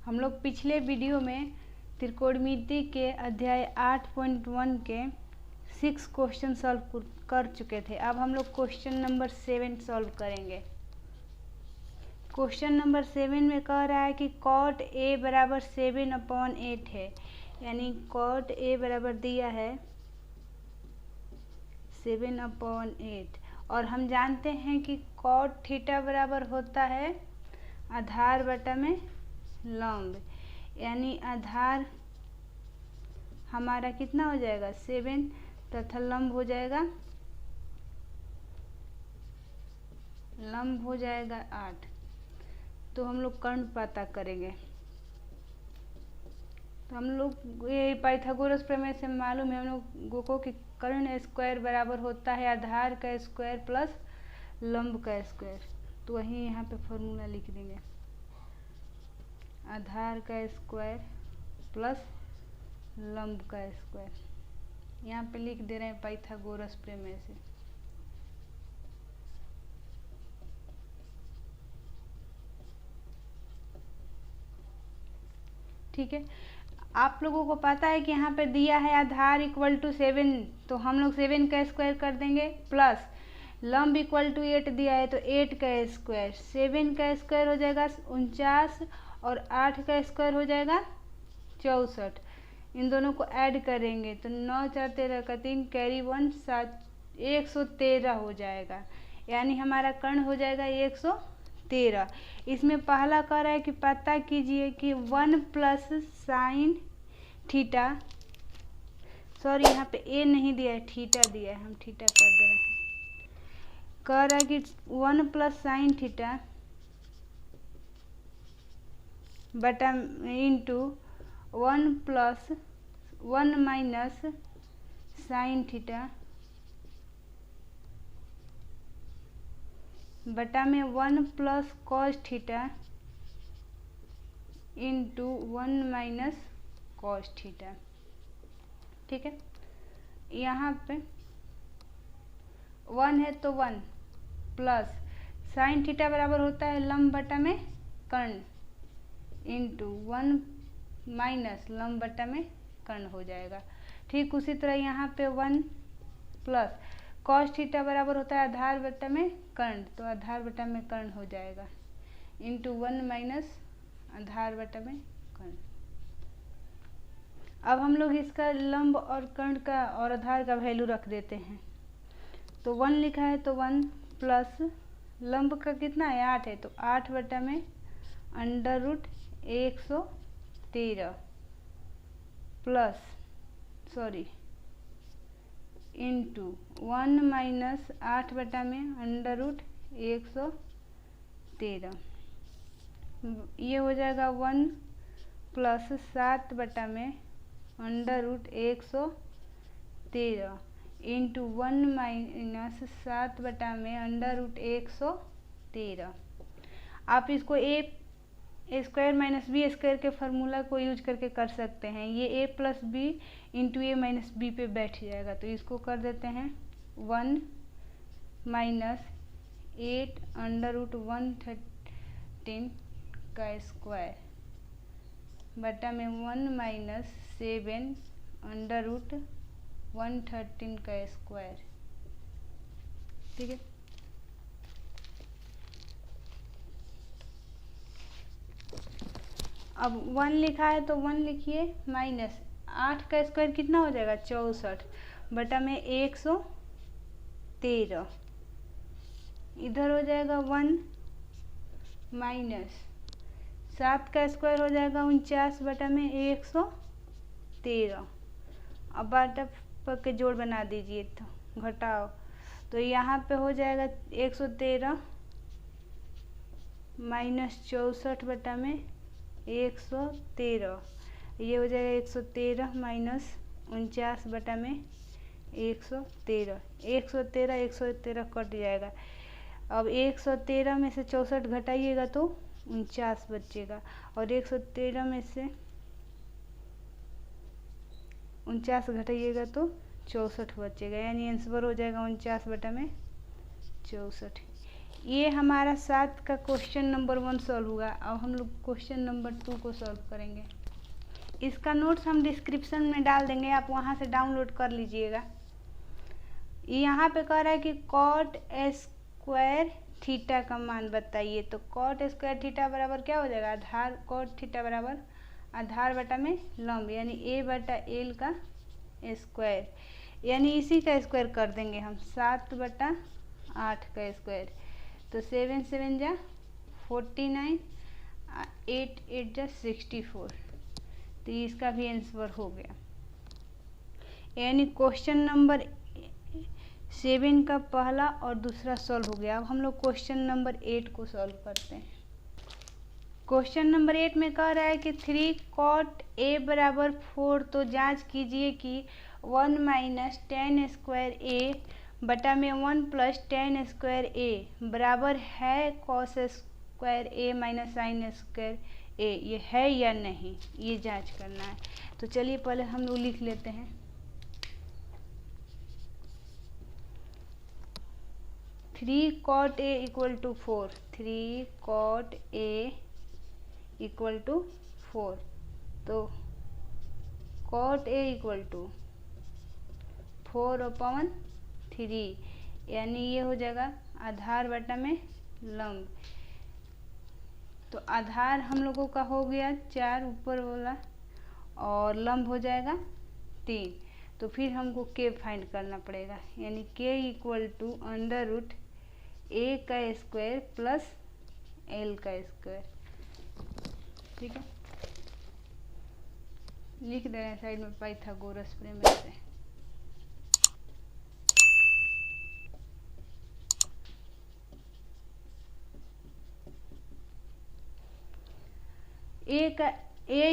हम लोग पिछले वीडियो में त्रिकोणमिति के अध्याय 8.1 के 6 क्वेश्चन सॉल्व कर चुके थे। अब हम लोग क्वेश्चन नंबर 7 सॉल्व करेंगे। क्वेश्चन नंबर 7 में कह रहा है कि cot A बराबर 7/8 है, यानी cot A बराबर दिया है 7/8 और हम जानते हैं कि cot थीटा बराबर होता है आधार बटा में लंब, यानी आधार हमारा कितना हो जाएगा 7 तथा लंब हो जाएगा 8। तो हम लोग कर्ण पता करेंगे। तो हम लोग ये पाइथागोरस प्रमेय से मालूम है हम लोगों को कि कर्ण स्क्वायर बराबर होता है आधार का स्क्वायर प्लस लंब का स्क्वायर। तो वहीं यहाँ पे फॉर्मूला लिख देंगे, आधार का स्क्वायर प्लस लंब का स्क्वायर। यहाँ पे लिख दे रहे हैं पाइथागोरस प्रमेय से। ठीक है, आप लोगों को पता है कि यहाँ पे दिया है आधार इक्वल टू 7, तो हम लोग 7 का स्क्वायर कर देंगे प्लस लंब इक्वल टू 8 दिया है तो 8 का स्क्वायर। 7 का स्क्वायर हो जाएगा 49 और 8 का स्क्वायर हो जाएगा 64। इन दोनों को ऐड करेंगे तो 9 4 13 का 3 कैरी 1 7 113 हो जाएगा, यानी हमारा कर्ण हो जाएगा 113। इसमें पहला कह रहा है कि पता कीजिए कि 1 प्लस साइन थीटा, सॉरी यहाँ पे ए नहीं दिया है, थीटा दिया है, हम थीटा कर दे रहे हैं। कह रहा है कि 1 प्लस साइन थीटा बटा into 1 plus 1 minus sine theta बटा में 1 plus cos theta into 1 minus cos theta. ठीक है, यहाँ पे 1 है तो 1 प्लस साइन थीटा बराबर होता है लंब बटा में कर्ण इंटू 1 माइनस लंब बटा में कर्ण हो जाएगा। ठीक उसी तरह यहाँ पे 1 प्लस कॉस थीटा बराबर होता है आधार बटा में कर्ण, तो आधार बटा में कर्ण हो जाएगा इंटू 1 माइनस आधार बटा में कर्ण। अब हम लोग इसका लंब और कर्ण का और आधार का वैल्यू रख देते हैं। तो 1 लिखा है तो 1 प्लस लंब का कितना है 8 है तो 8 बटा में under root 113 plus sorry into 1 minus 8 बटा में अंडर रूट 113। ये हो जाएगा 1 प्लस 7 बटा में अंडर रूट 113 इंटू 1 माइनस 7 बटा में अंडर रूट 113। आप इसको ए स्क्वायर माइनस बी स्क्वायर के फार्मूला को यूज करके कर सकते हैं। ये ए प्लस बी इंटू ए माइनस बी पे बैठ जाएगा, तो इसको कर देते हैं 1 माइनस 8 अंडर रूट 113 का स्क्वायर बटा में 1 माइनस 7 अंडर रूट 113 का स्क्वायर। ठीक है, अब 1 लिखा है तो 1 लिखिए माइनस 8 का स्क्वायर कितना हो जाएगा 64 बटा में 113। इधर हो जाएगा 1 माइनस 7 का स्क्वायर हो जाएगा 49 बटा में 113। अब बाटा पर के जोड़ बना दीजिए तो घटाओ, तो यहाँ पे हो जाएगा 113 माइनस 64 बटा में 113। ये हो जाएगा 113 माइनस 49 बटा में 113। 113 कट जाएगा। अब 113 में से 64 घटाइएगा तो 49 बचेगा और 113 में से 49 घटाइएगा तो 64 बचेगा, यानी आंसर हो जाएगा 49 बटा में 64। ये हमारा 7 का क्वेश्चन नंबर 1 सॉल्व हुआ। अब हम लोग क्वेश्चन नंबर 2 को सॉल्व करेंगे। इसका नोट्स हम डिस्क्रिप्शन में डाल देंगे, आप वहाँ से डाउनलोड कर लीजिएगा। यहाँ पे कह रहा है कि कॉट स्क्वायर थीटा का मान बताइए। तो कॉट स्क्वायर थीटा बराबर क्या हो जाएगा, आधार कॉट थीटा बराबर आधार बटा में लंब, यानी ए बटा एल का स्क्वायर, यानी इसी का स्क्वायर कर देंगे हम, 7 बटा 8 का स्क्वायर। तो 7 7 जा 49, 8 8 जा 64। तो इसका भी आंसर हो गया। यानी क्वेश्चन नंबर 7 का पहला और दूसरा सॉल्व हो गया। अब हम लोग क्वेश्चन नंबर 8 को सॉल्व करते हैं। क्वेश्चन नंबर 8 में कह रहा है कि 3 कॉट ए बराबर 4। तो जांच कीजिए कि 1 माइनस टेन स्क्वायर ए बटा में 1 प्लस टेन स्क्वायर ए बराबर है कॉस स्क्वायर ए माइनस साइन स्क्वायर ए, ये है या नहीं, ये जांच करना है। तो चलिए पहले हम लोग लिख लेते हैं। 3 cot A equal to 4, 3 cot A equal to 4। तो कॉट ए इक्वल टू 4/3, यानी ये हो जाएगा आधार बटा में लंब। तो आधार हम लोगों का हो गया 4 ऊपर वाला, और लंब हो जाएगा 3। तो फिर हमको के फाइंड करना पड़ेगा, यानी के इक्वल टू अंडर रूट ए का स्क्वायर प्लस एल का स्क्वायर। ठीक है, लिख दे रहे हैं साइड में पाइथागोरस प्रमेय से। ए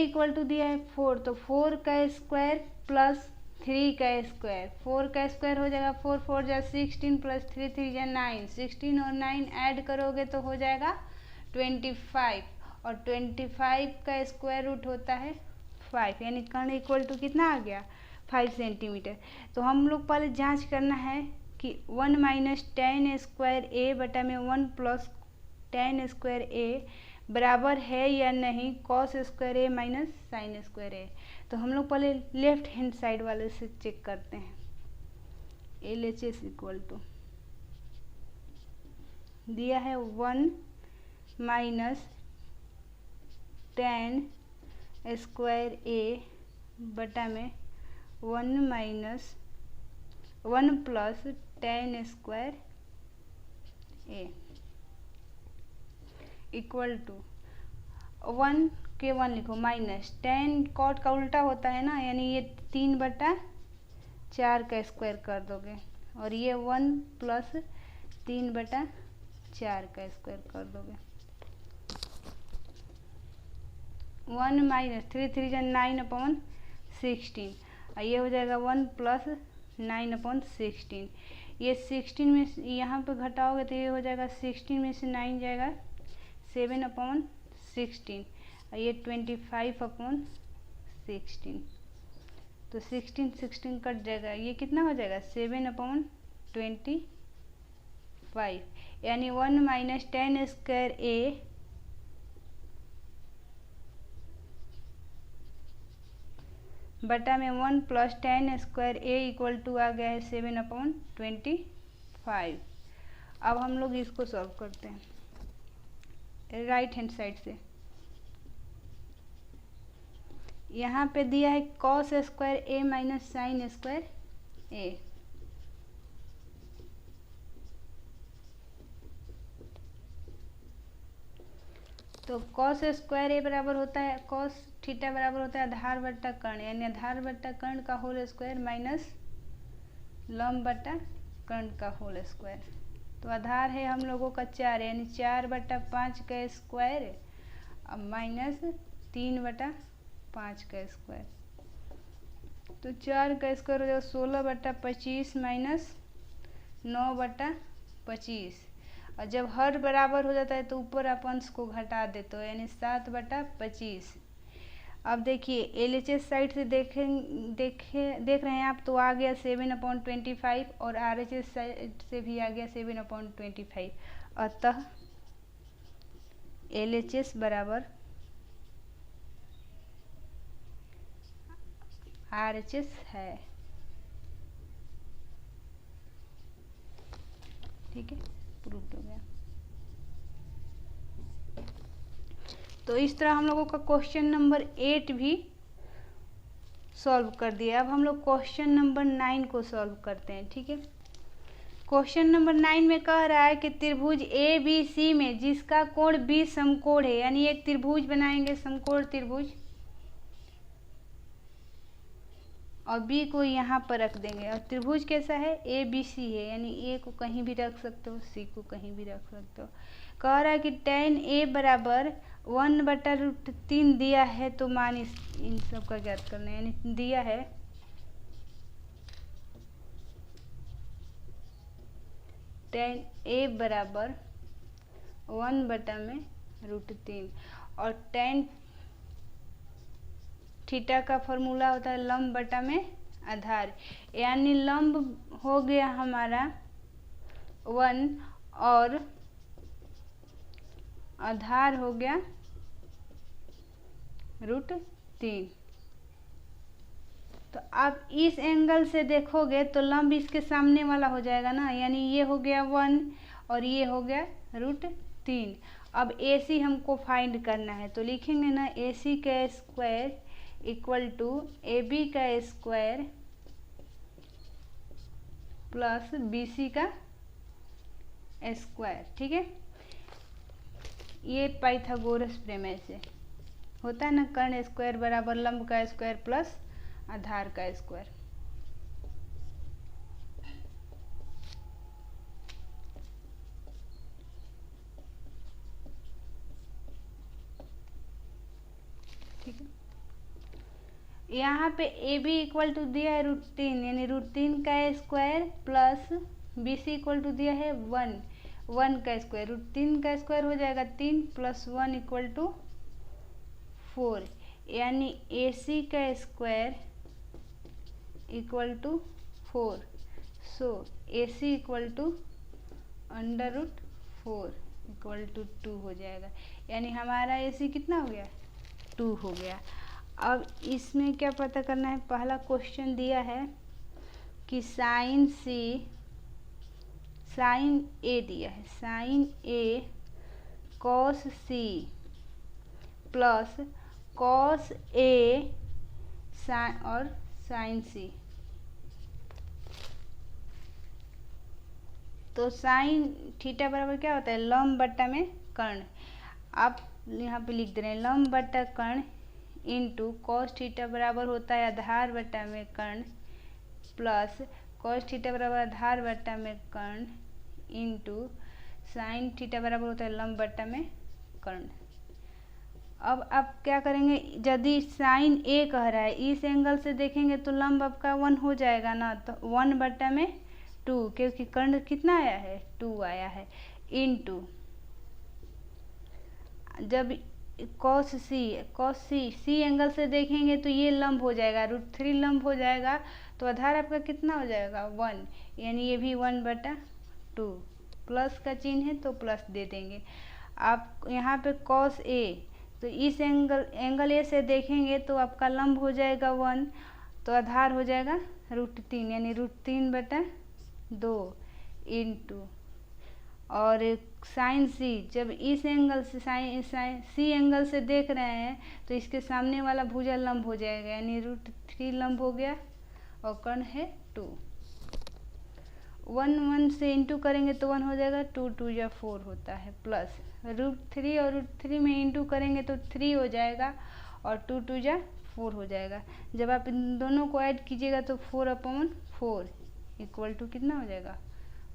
इक्वल टू दिया है 4, तो 4 का स्क्वायर प्लस 3 का स्क्वायर। 4 का स्क्वायर हो जाएगा 4 4 जा 16 प्लस 3 3 जा 9, 16 और 9 ऐड करोगे तो हो जाएगा 25, और 25 का स्क्वायर रूट होता है 5, यानी कर्ण इक्वल टू कितना आ गया 5 सेंटीमीटर। तो हम लोग पहले जांच करना है कि 1 माइनस टेन स्क्वायर ए बटा में 1 प्लस टेन स्क्वायर ए बराबर है या नहीं कॉस स्क्वायर ए माइनस साइन स्क्वायर ए। तो हम लोग पहले लेफ्ट हैंड साइड वाले से चेक करते हैं। LHS इक्वल टू दिया है 1 माइनस टेन स्क्वायर ए बटा में 1 minus 1 plus ten square A equal to 1 के 1 लिखो माइनस टेन कॉट का उल्टा होता है ना, यानी ये 3/4 का स्क्वायर कर दोगे, और ये 1 प्लस 3/4 का स्क्वायर कर दोगे। 1 माइनस 3 3 जा 9/16, और ये हो जाएगा 1 प्लस 9/16। ये 16 में यहाँ पे घटाओगे तो ये हो जाएगा 16 में से 9 जाएगा 7/16, और ये 25/16। तो 16 16 कट जाएगा, ये कितना हो जाएगा 7/25, यानी 1 माइनस टेन स्क्वायर ए बटा में 1 plus ten square A equal to आ गया है 7/25। अब हम लोग इसको सॉल्व करते हैं राइट हैंड साइड से। यहाँ पे दिया है कॉस स्क्वायर ए माइनस साइन स्क्वायर ए। तो कॉस स्क्वायर ए बराबर होता है कॉस थीटा बराबर होता है आधार बट्टा कर्ण, यानी आधार बट्टा कर्ण का होल स्क्वायर माइनस लंब बट्टा कर्ण का होल स्क्वायर। तो आधार है हम लोगों का 4, यानी 4/5 का स्क्वायर अब माइनस 3/5 का स्क्वायर। तो 4 का स्क्वायर हो जाएगा 16/25 माइनस 9/25, और जब हर बराबर हो जाता है तो ऊपर आप अंश को घटा देते हो, यानी 7/25। अब देखिए LHS साइड से देख रहे हैं आप, तो आ गया 7/25, और RHS साइड से भी आ गया 7/25। अतः LHS बराबर RHS है। ठीक है, प्रूव हो गया। तो इस तरह हम लोगों का क्वेश्चन नंबर 8 भी सॉल्व कर दिया। अब हम लोग क्वेश्चन नंबर 9 को सॉल्व करते हैं। ठीक है, क्वेश्चन नंबर 9 में कह रहा है कि त्रिभुज ABC में जिसका कोण B समकोण है, यानी एक त्रिभुज बनाएंगे, समकोण त्रिभुज, और B को यहाँ पर रख देंगे। और त्रिभुज कैसा है? ABC है, यानी A को कहीं भी रख सकते हो, C को कहीं भी रख सकते हो। कह रहा है कि tan A बराबर 1/√3 दिया है, तो मान इन सब का ज्ञात करना है। यानी दिया है tan A बराबर 1/√3 और tan थीटा का फॉर्मूला होता है लंब बटा में आधार, यानी लंब हो गया हमारा 1 और आधार हो गया √3। तो आप इस एंगल से देखोगे तो लंब इसके सामने वाला हो जाएगा ना, यानी ये हो गया 1 और ये हो गया √3। अब AC हमको फाइंड करना है, तो लिखेंगे ना AC का स्क्वायर इक्वल टू AB का स्क्वायर प्लस BC का स्क्वायर। ठीक है, ये पाइथागोरस प्रमेय से होता है ना, कर्ण स्क्वायर बराबर लंब का स्क्वायर प्लस आधार का स्क्वायर। ठीक है, यहाँ पे AB इक्वल टू दिया है √3, यानी √3 का square plus BC equal to दिया है 1 का स्क्वायर। √3 का स्क्वायर हो जाएगा 3 प्लस 1 इक्वल टू 4, यानी AC का square equal to 4। So AC equal to √4 equal to 2 हो जाएगा, यानी हमारा AC कितना हो गया? 2 हो गया। अब इसमें क्या पता करना है? पहला क्वेश्चन दिया है कि साइन A दिया है, sine A cos C plus cos A और साइन C। तो साइन थीटा बराबर क्या होता है? लंब बट्टा में कर्ण। आप यहाँ पे लिख दे रहे हैं लंब बट्टा कर्ण इंटू कॉस थीटा बराबर होता है आधार बट्टा में कर्ण प्लस कॉस थीटा बराबर आधार बट्टा में कर्ण इंटू साइन थीटा बराबर होता है लंब बट्टा में कर्ण। अब आप क्या करेंगे? यदि साइन A कह रहा है, इस एंगल से देखेंगे तो लंब आपका 1 हो जाएगा ना, तो 1/2, क्योंकि कर्ण कितना आया है? 2 आया है, इंटू जब कॉस C एंगल से देखेंगे तो ये लंब हो जाएगा, √3 लंब हो जाएगा, तो आधार आपका कितना हो जाएगा? 1, यानी ये भी 1/2। प्लस का चिन्ह है तो प्लस दे देंगे। आप यहाँ पे कॉस A, तो इस एंगल A से देखेंगे तो आपका लंब हो जाएगा 1, तो आधार हो जाएगा √3, यानी √3/2 इंटू और साइन C, जब इस एंगल से साइन C एंगल से देख रहे हैं तो इसके सामने वाला भुजा लंब हो जाएगा, यानी √3 लंब हो गया और कर्ण है 2। 1 से इंटू करेंगे तो 1 हो जाएगा, 2 2 या 4 होता है, प्लस √3 और √3 में इंटू करेंगे तो 3 हो जाएगा और 2 2 या 4 हो जाएगा। जब आप इन दोनों को ऐड कीजिएगा तो 4/4 इक्वल टू कितना हो जाएगा?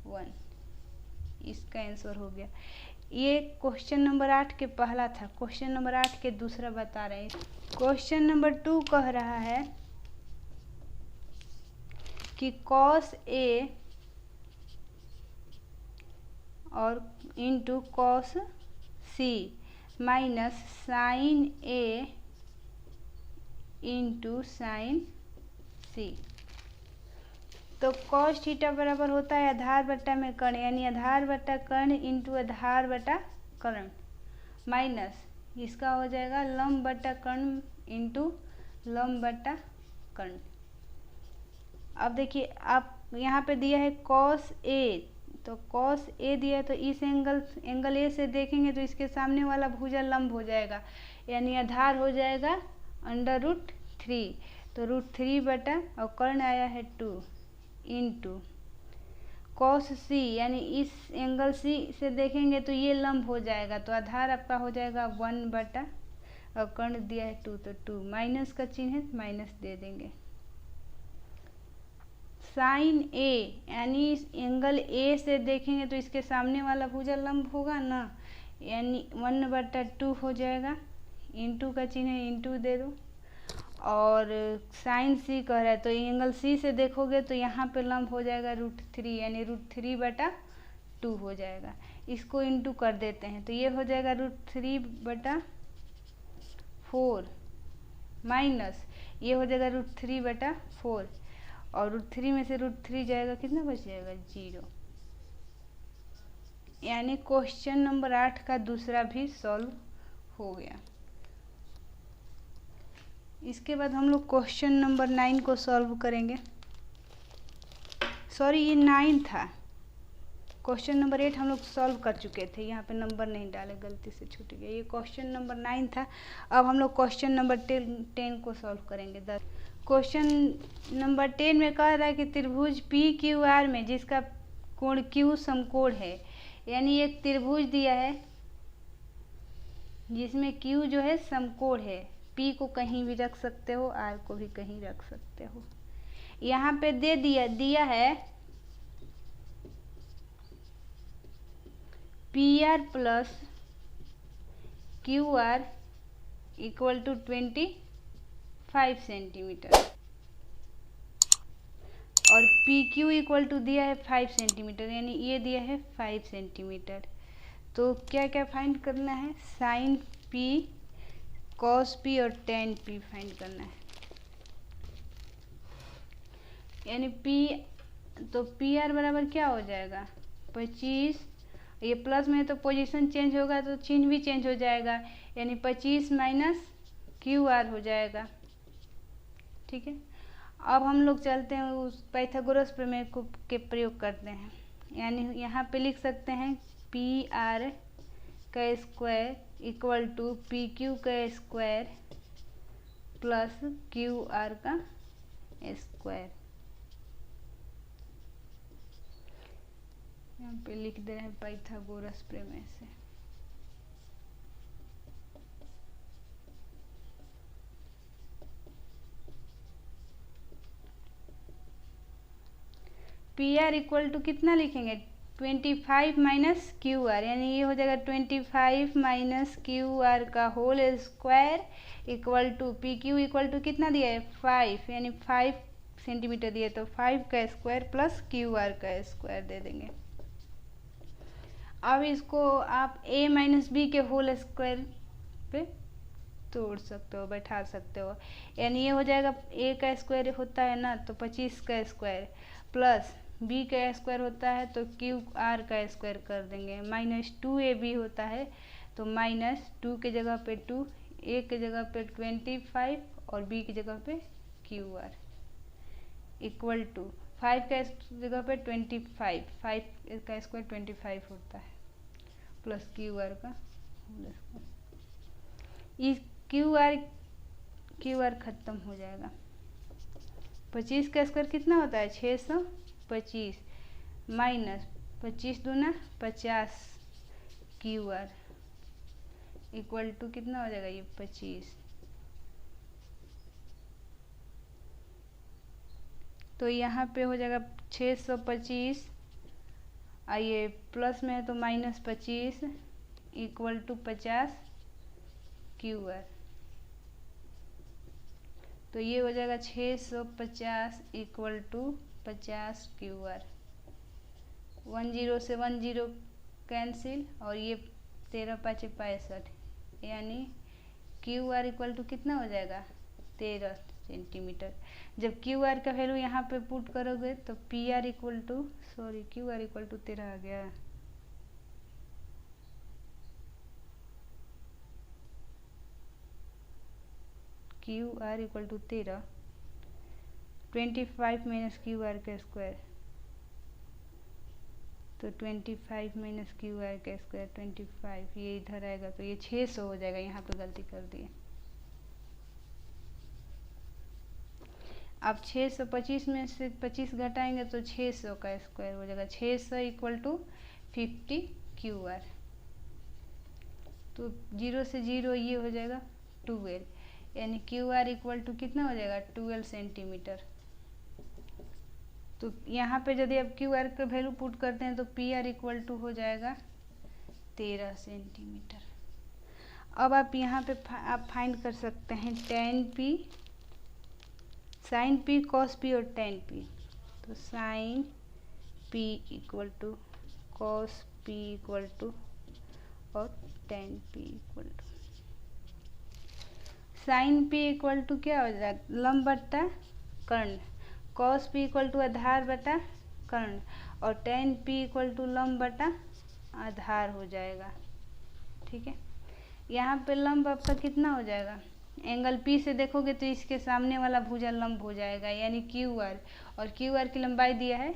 1। इसका आंसर हो गया। ये क्वेश्चन नंबर 8 के पहला था। क्वेश्चन नंबर 8 के दूसरा बता रहे हैं। क्वेश्चन नंबर 2 कह रहा है कि कॉस A और into cos C minus sine A into sine C। तो कॉस थीटा बराबर होता है आधार बट्टा में कर्ण, यानी आधार बट्टा कर्ण इंटू आधार बट्टा कर्ण, माइनस इसका हो जाएगा लंब बट्टा कर्ण इंटू लंब बट्टा कर्ण। अब देखिए आप यहाँ पे दिया है कॉस ए, तो कॉस ए दिया है तो इस एंगल ए से देखेंगे तो इसके सामने वाला भुजा लंब हो जाएगा, यानी आधार हो जाएगा √3, तो √3 बटा और कर्ण आया है 2 इंटू कॉस सी, यानी इस एंगल सी से देखेंगे तो ये लंब हो जाएगा, तो आधार आपका हो जाएगा 1 बटा और कर्ण दिया है 2, तो 2 माइनस का चिन्ह है माइनस दे देंगे। साइन ए, यानी इस एंगल ए से देखेंगे तो इसके सामने वाला भुजा लंब होगा ना, यानी 1 बटा 2 हो जाएगा, इंटू का चिन्ह है इंटू दे दो। और साइन सी कह रहा है तो एंगल सी से देखोगे तो यहाँ पे लंब हो जाएगा √3, यानी √3 बटा 2 हो जाएगा। इसको इंटू कर देते हैं तो ये हो जाएगा √3 बटा 4 माइनस ये हो जाएगा √3 बटा 4, और √3 में से √3 जाएगा, कितना बच जाएगा 0। यानी क्वेश्चन नंबर 8 का दूसरा भी सॉल्व हो गया। इसके बाद हम लोग क्वेश्चन नंबर 9 को सॉल्व करेंगे। सॉरी ये 9 था, क्वेश्चन नंबर 8 हम लोग सॉल्व कर चुके थे, यहाँ पे नंबर नहीं डाले, गलती से छूट गया। ये क्वेश्चन नंबर 9 था। अब हम लोग क्वेश्चन नंबर 10 को सॉल्व करेंगे। क्वेश्चन नंबर 10 में कह रहा है कि त्रिभुज PQR में जिसका कोण Q समकोण है, यानी एक त्रिभुज दिया है जिसमें Q जो है समकोण है, P को कहीं भी रख सकते हो, R को भी कहीं रख सकते हो। यहाँ पे दे दिया है PR plus QR equal to 25 centimetre और PQ इक्वल टू दिया है 5 सेंटीमीटर, यानी ये दिया है 5 सेंटीमीटर। तो क्या क्या फाइंड करना है, साइन P, कॉस P और टेन P फाइंड करना है। यानी P तो PR बराबर क्या हो जाएगा 25, ये प्लस में तो पोजीशन चेंज होगा तो चिन्ह भी चेंज हो जाएगा, यानी 25 माइनस QR हो जाएगा। ठीक है, अब हम लोग चलते हैं उस पाइथागोरस प्रमेय को के प्रयोग करते हैं, यानी यहाँ पे लिख सकते हैं PR का स्क्वायर इक्वल टू PQ का स्क्वायर प्लस QR का स्क्वायर। यहाँ पे लिख दे रहे हैं पाइथागोरस प्रमेय से। PR इक्वल टू कितना लिखेंगे 25 माइनस QR, यानी ये हो जाएगा 25 माइनस QR का whole square equal to PQ equal to कितना दिया है 5, यानी 5 सेंटीमीटर दिया, तो 5 का स्क्वायर प्लस QR का स्क्वायर दे देंगे। अब इसको आप A माइनस B के होल स्क्वायर पे तोड़ सकते हो, बैठा सकते हो, यानी ये हो जाएगा A का स्क्वायर होता है ना तो 25 का स्क्वायर प्लस B का स्क्वायर होता है तो QR का स्क्वायर कर देंगे, माइनस 2AB होता है तो माइनस 2 के जगह पे 2, A के जगह पे 25 और B की जगह पे QR इक्वल टू 5 का जगह पे 25, 5 का स्क्वायर 25 होता है प्लस QR का, इस QR खत्म हो जाएगा। 25 का स्क्वायर कितना होता है 625 माइनस 25 दूना 50 QR इक्वल टू कितना हो जाएगा ये 25। तो यहाँ पे हो जाएगा 625, आइए प्लस में है तो माइनस 25 इक्वल टू 50 QR। तो ये हो जाएगा 650 इक्वल टू 50 QR। 10 से 10 कैंसिल और ये 13 × 5 = 65, यानी QR इक्वल टू कितना हो जाएगा 13, सेंटीमीटर। जब क्यू आर का वैल्यू यहाँ पे पुट करोगे तो P R equal to Q R equal to 13 आ गया, Q R equal to 13, 25 minus Q R का स्क्वायर, तो 25 माइनस क्यू आर का स्क्वायर 25, ये इधर आएगा तो ये 600 हो जाएगा, यहाँ पे गलती कर दिए। अब 625 में से 25 घटाएंगे तो 600 का स्क्वायर हो जाएगा, 600 इक्वल टू 50 क्यू आर, तो 0 से 0 ये हो जाएगा 12, यानी क्यू आर इक्वल टू कितना हो जाएगा 12 सेंटीमीटर। तो यहाँ पे यदि आप क्यू आर का वैल्यू पुट करते हैं तो पी आर इक्वल टू हो जाएगा 13 सेंटीमीटर। अब आप यहाँ पे आप फाइंड कर सकते हैं tan p, sin p, cos p और tan p। तो sin p equal to cos p equal to और tan p equal to, sin p equal to क्या हो जाएगा लंब बट्टा कर्ण, cos p इक्वल टू आधार बटा कर्ण, और tan p इक्वल टू लंब बटा आधार हो जाएगा। ठीक है, यहाँ पे लंब आपका कितना हो जाएगा, एंगल P से देखोगे तो इसके सामने वाला भुजा लंब हो जाएगा, यानी क्यू आर, और क्यू आर की लंबाई दिया है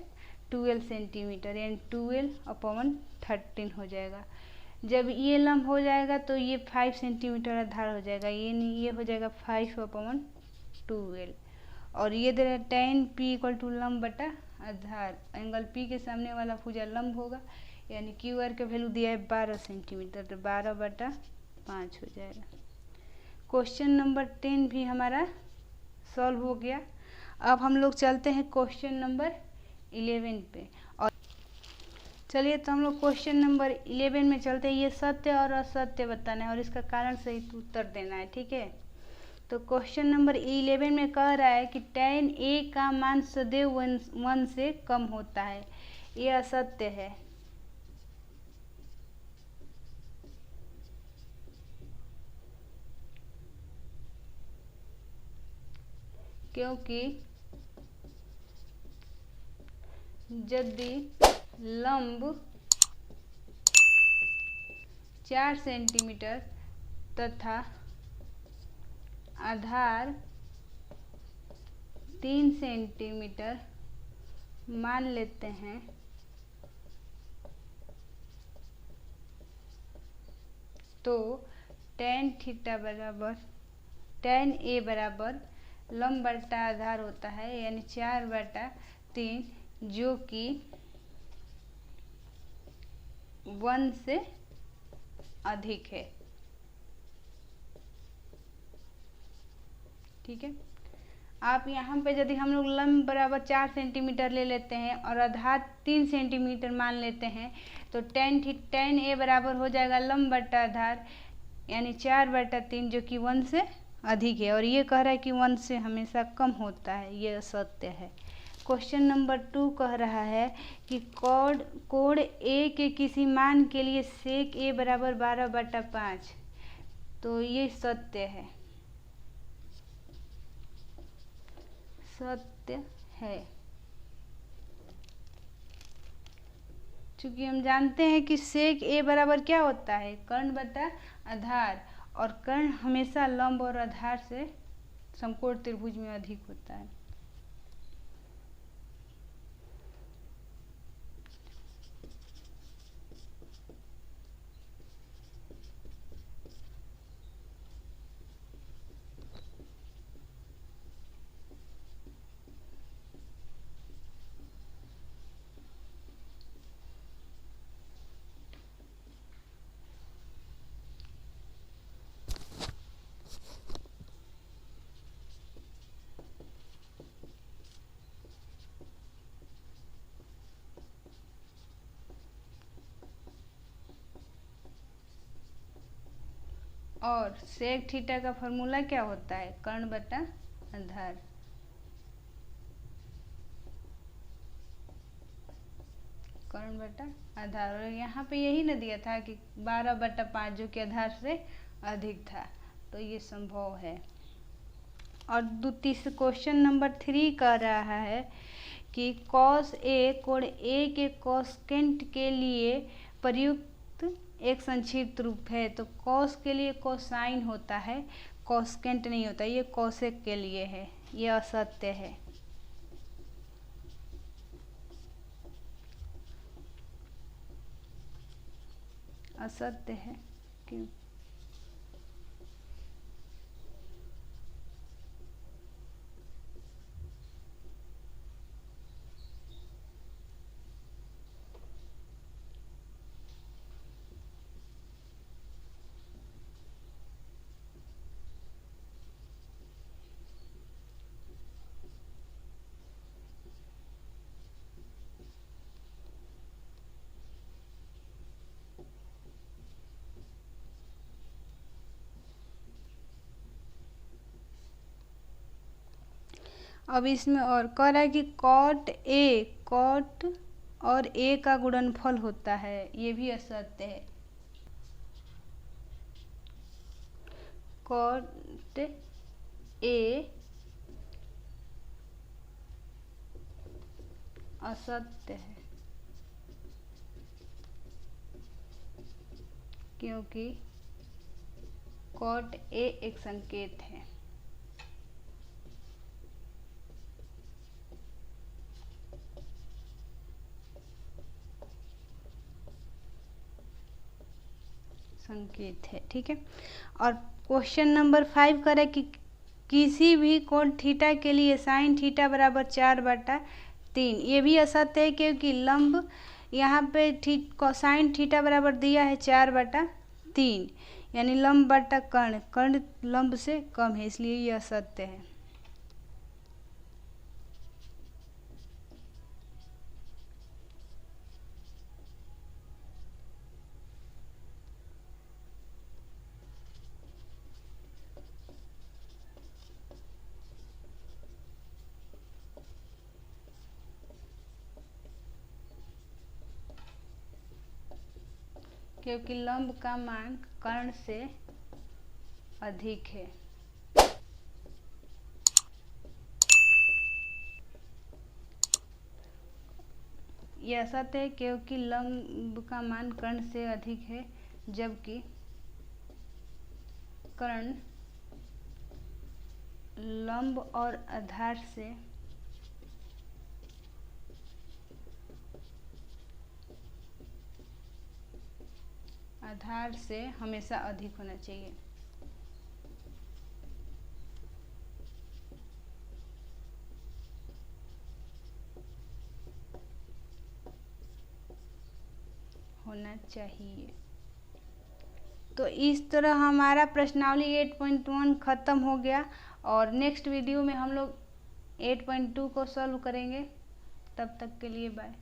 12 सेंटीमीटर, यानी 12/13 हो जाएगा। जब ये लंब हो जाएगा तो ये 5 सेंटीमीटर आधार हो जाएगा, ये हो जाएगा 5/12, और ये दे रहा है tan p इक्वल टू लंब बटा आधार, एंगल P के सामने वाला भुजा लंब होगा, यानी क्यू आर का वैल्यू दिया है 12 सेंटीमीटर, तो 12/5 हो जाएगा। क्वेश्चन नंबर 10 भी हमारा सॉल्व हो गया। अब हम लोग चलते हैं क्वेश्चन नंबर 11 पे, और चलिए तो हम लोग क्वेश्चन नंबर 11 में चलते हैं। ये सत्य और असत्य बताना है और इसका कारण सहित उत्तर देना है। ठीक है, तो क्वेश्चन नंबर 11 में कह रहा है कि tan a का मान सदैव 1 से कम होता है, ये असत्य है। क्योंकि यदि लंब 4 सेंटीमीटर तथा आधार 3 सेंटीमीटर मान लेते हैं तो tan थीटा बराबर tan a बराबर लंब बटा आधार होता है, यानी 4/3, जो कि 1 से अधिक है। ठीक है, आप यहाँ पे यदि हम लोग लंब बराबर 4 सेंटीमीटर ले लेते हैं और आधार 3 सेंटीमीटर मान लेते हैं तो tan a बराबर हो जाएगा लंब बटा आधार, यानी 4/3, जो कि 1 से अधिक है, और ये कह रहा है कि 1 से हमेशा कम होता है, ये असत्य है। क्वेश्चन नंबर 2 कह रहा है कि कोण A के किसी मान के लिए सेक A बराबर 12/5, तो ये सत्य है, सत्य है। चूँकि हम जानते हैं कि सेक A बराबर क्या होता है, कर्ण बटा आधार, और कर्ण हमेशा लंब और आधार से समकोण त्रिभुज में अधिक होता है। और सेक थीटा का फॉर्मूला क्या होता है, कर्ण बटा आधार। कर्ण बटा आधार, और यहाँ पे यही ना दिया था कि 12/5, जो कि आधार से अधिक था, तो ये संभव है। और क्वेश्चन नंबर 3 कह रहा है कि कॉस ए कोण ए के कोसेकेंट के लिए प्रयुक्त एक संक्षिप्त रूप है। तो कॉस के लिए कोसाइन होता है, कोसेकेंट नहीं होता। ये कोसेक के लिए है, ये असत्य है। असत्य है क्यों? अब इसमें और कह रहा है कि कॉट और ए का गुणनफल होता है, ये भी असत्य है। कॉट ए असत्य है क्योंकि कॉट ए एक संकेत है। संकेत है, ठीक है। और क्वेश्चन नंबर 5 करे कि किसी भी कोण थीटा के लिए साइन थीटा बराबर 4/3। ये भी असत्य है क्योंकि लंब यहाँ पे साइन थीटा बराबर दिया है 4/3, यानी लंब बटा कर्ण लंब से कम है, इसलिए ये असत्य है। क्योंकि लंब का मान कर्ण से अधिक है। यह सत्य है क्योंकि लंब का मान कर्ण से अधिक है, जबकि कर्ण लंब और आधार से हमेशा अधिक होना चाहिए। तो इस तरह हमारा प्रश्नावली 8.1 ख़त्म हो गया और नेक्स्ट वीडियो में हम लोग 8.2 को सॉल्व करेंगे। तब तक के लिए बाय।